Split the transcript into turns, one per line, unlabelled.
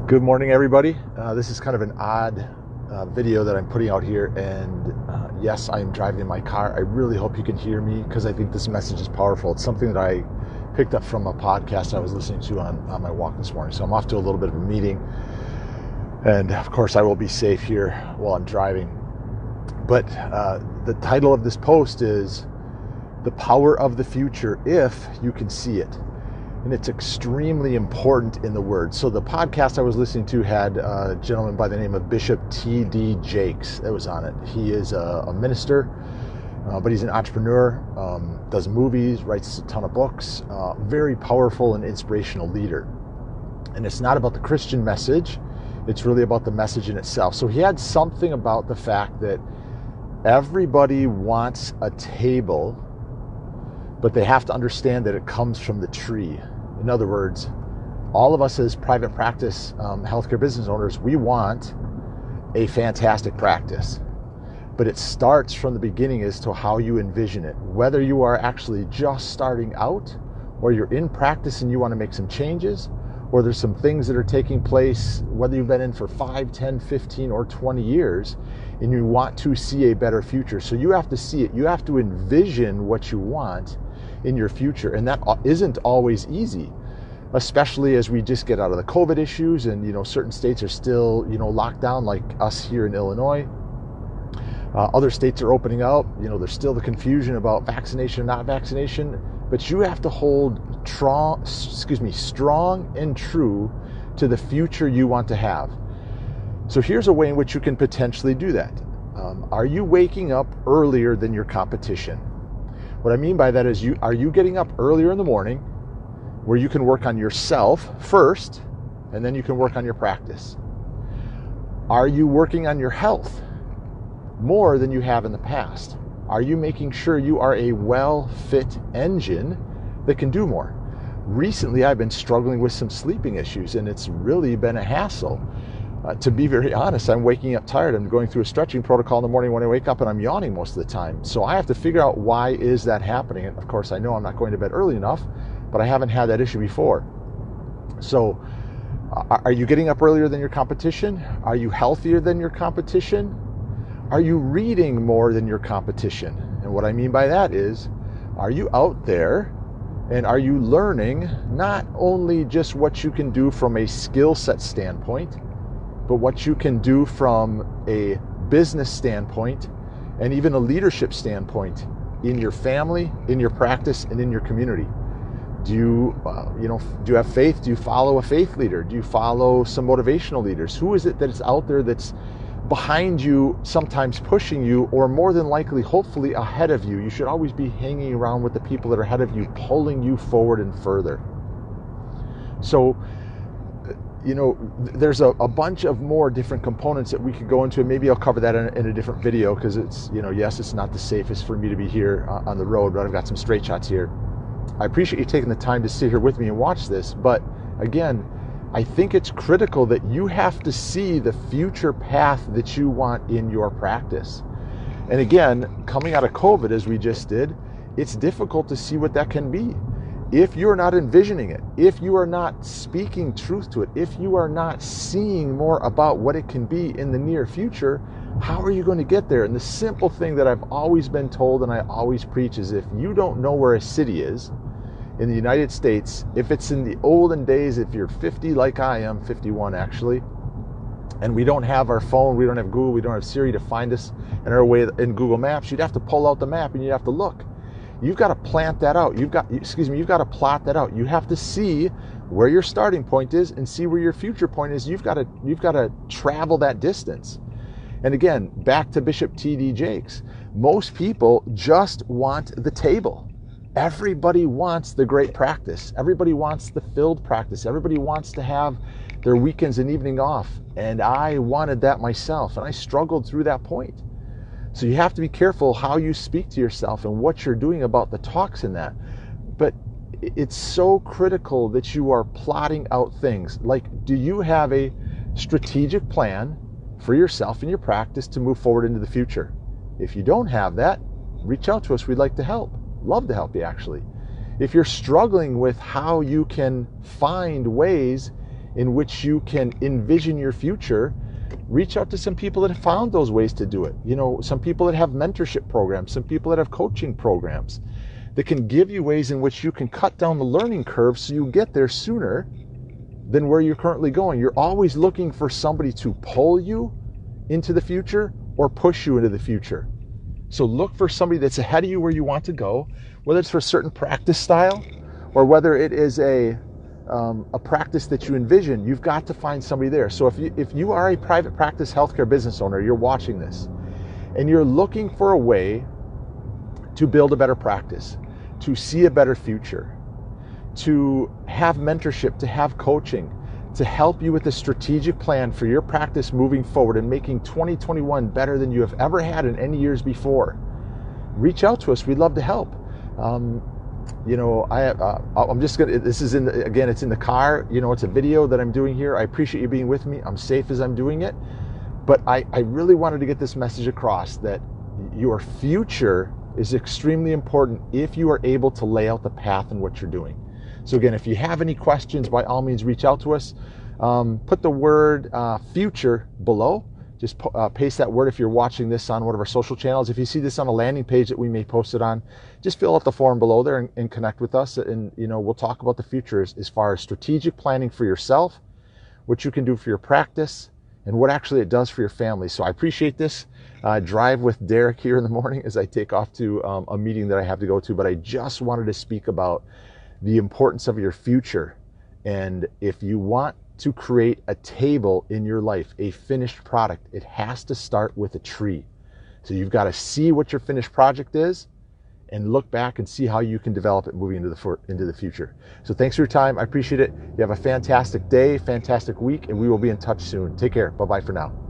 Good morning, everybody. This is kind of an odd video that I'm putting out here, and yes, I am driving in my car. I really hope you can hear me because I think this message is powerful. It's something that I picked up from a podcast I was listening to on my walk this morning. So I'm off to a little bit of a meeting, and of course I will be safe here while I'm driving. But the title of this post is "The Power of the Future If You Can See It." And it's extremely important in the Word. So the podcast I was listening to had a gentleman by the name of Bishop T.D. Jakes that was on it. He is a minister, but he's an entrepreneur, does movies, writes a ton of books, very powerful and inspirational leader. And it's not about the Christian message, it's really about the message in itself. So he had something about the fact that everybody wants a table, but they have to understand that it comes from the tree. In other words, all of us as private practice healthcare business owners, we want a fantastic practice. But it starts from the beginning as to how you envision it. Whether you are actually just starting out, or you're in practice and you want to make some changes, or there's some things that are taking place, whether you've been in for 5, 10, 15, or 20 years, and you want to see a better future. So you have to see it. You have to envision what you want in your future, and that isn't always easy, especially as we just get out of the COVID issues, and certain states are still locked down, like us here in Illinois. Other states are opening up. There's still the confusion about vaccination and not vaccination, but you have to hold strong and true to the future you want to have. So here's a way in which you can potentially do that. Are you waking up earlier than your competition? What I mean by that is, are you getting up earlier in the morning where you can work on yourself first, and then you can work on your practice? Are you working on your health more than you have in the past? Are you making sure you are a well-fit engine that can do more? Recently, I've been struggling with some sleeping issues, and it's really been a hassle. To be very honest, I'm waking up tired. I'm going through a stretching protocol in the morning when I wake up, and I'm yawning most of the time. So I have to figure out, why is that happening? And of course, I know I'm not going to bed early enough, but I haven't had that issue before. So are you getting up earlier than your competition? Are you healthier than your competition? Are you reading more than your competition? And what I mean by that is, are you out there and are you learning not only just what you can do from a skill set standpoint, but what you can do from a business standpoint and even a leadership standpoint in your family, in your practice, and in your community? Do you have faith? Do you follow a faith leader? Do you follow some motivational leaders? Who is it that is out there that's behind you, sometimes pushing you, or more than likely, hopefully, ahead of you? You should always be hanging around with the people that are ahead of you, pulling you forward and further. So, there's a bunch of more different components that we could go into, and maybe I'll cover that in a different video, because it's, yes, it's not the safest for me to be here on the road, but I've got some straight shots here. I appreciate you taking the time to sit here with me and watch this, but again, I think it's critical that you have to see the future path that you want in your practice. And again, coming out of COVID, as we just did, it's difficult to see what that can be. If you're not envisioning it, if you are not speaking truth to it, if you are not seeing more about what it can be in the near future, how are you going to get there? And the simple thing that I've always been told and I always preach is, if you don't know where a city is in the United States, if it's in the olden days, if you're 50 like I am, 51 actually, and we don't have our phone, we don't have Google, we don't have Siri to find us in our way in Google Maps, you'd have to pull out the map and you'd have to look. You've got to plant that out. You've got to plot that out. You have to see where your starting point is and see where your future point is. You've got to travel that distance. And again, back to Bishop T.D. Jakes. Most people just want the table. Everybody wants the great practice. Everybody wants the filled practice. Everybody wants to have their weekends and evening off. And I wanted that myself, and I struggled through that point. So you have to be careful how you speak to yourself and what you're doing about the talks in that. But it's so critical that you are plotting out things. Like, do you have a strategic plan for yourself and your practice to move forward into the future? If you don't have that, reach out to us. We'd like to help. Love to help you, actually. If you're struggling with how you can find ways in which you can envision your future, reach out to some people that have found those ways to do it. Some people that have mentorship programs, some people that have coaching programs that can give you ways in which you can cut down the learning curve so you get there sooner than where you're currently going. You're always looking for somebody to pull you into the future or push you into the future. So look for somebody that's ahead of you where you want to go, whether it's for a certain practice style or whether it is a practice that you envision. You've got to find somebody there. So if you are a private practice healthcare business owner, you're watching this and you're looking for a way to build a better practice, to see a better future, to have mentorship, to have coaching, to help you with a strategic plan for your practice moving forward and making 2021 better than you have ever had in any years before, reach out to us. We'd love to help. I'm just gonna, this is it's in the car, it's a video that I'm doing here. I appreciate you being with me. I'm safe as I'm doing it, but I really wanted to get this message across that your future is extremely important if you are able to lay out the path in what you're doing. So again, if you have any questions, by all means, reach out to us. Put the word future below. Just paste that word if you're watching this on one of our social channels. If you see this on a landing page that we may post it on, just fill out the form below there and connect with us. And, we'll talk about the future as far as strategic planning for yourself, what you can do for your practice, and what actually it does for your family. So I appreciate this. Drive with Derek here in the morning as I take off to a meeting that I have to go to. But I just wanted to speak about the importance of your future. And if you want to create a table in your life, a finished product, it has to start with a tree. So you've got to see what your finished project is and look back and see how you can develop it moving into the future. So thanks for your time. I appreciate it. You have a fantastic day, fantastic week, and we will be in touch soon. Take care. Bye-bye for now.